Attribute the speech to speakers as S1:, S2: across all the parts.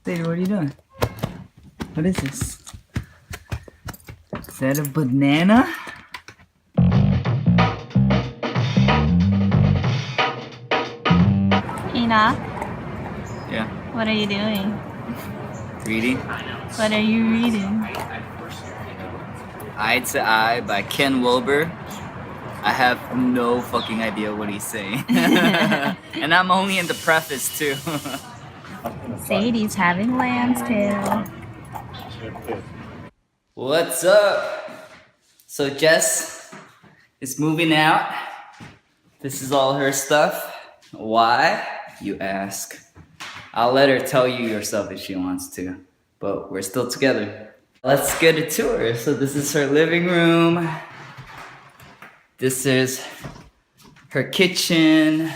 S1: Sadie, what are you doing? What is this? Is that a banana?
S2: Ina,
S1: Yeah.
S2: what are you doing?
S1: Reading
S2: What are you reading?
S1: Eye to Eye by Ken Wilber. I have no fucking idea what he's saying. And I'm only in the preface too.
S2: Sadie's having lamb's tail.
S1: What's up? So Jess is moving out. This is all her stuff. Why, you ask? I'll let her tell you yourself if she wants to, but we're still together. Let's get a tour. So this is her living room. This is her kitchen.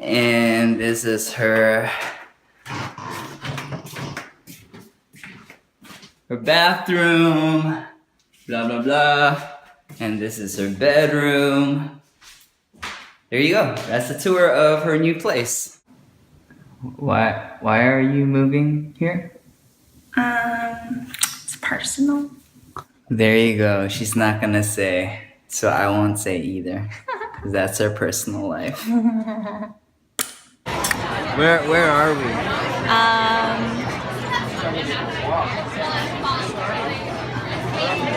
S1: And this is her bathroom. Blah, blah, blah. And this is her bedroom. There you go. That's the tour of her new place. Why are you moving here?
S2: It's personal.
S1: There you go. She's not gonna say, so I won't say either. 'Cause that's her personal life. Where are we?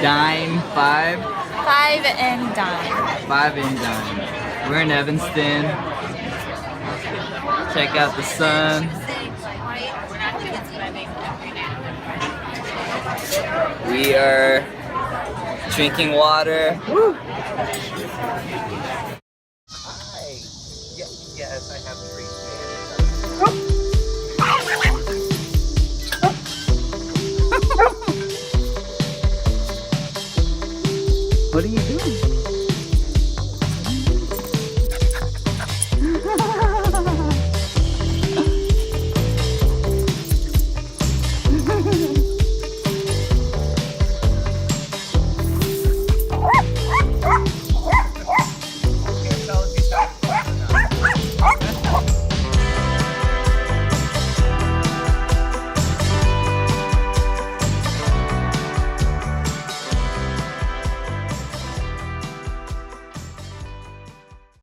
S1: Dine 5?
S2: 5 and dime.
S1: 5 and Dine. We're in Evanston. Check out the sun. We are drinking water. Woo!
S3: Yes, I have free.
S1: What are you doing?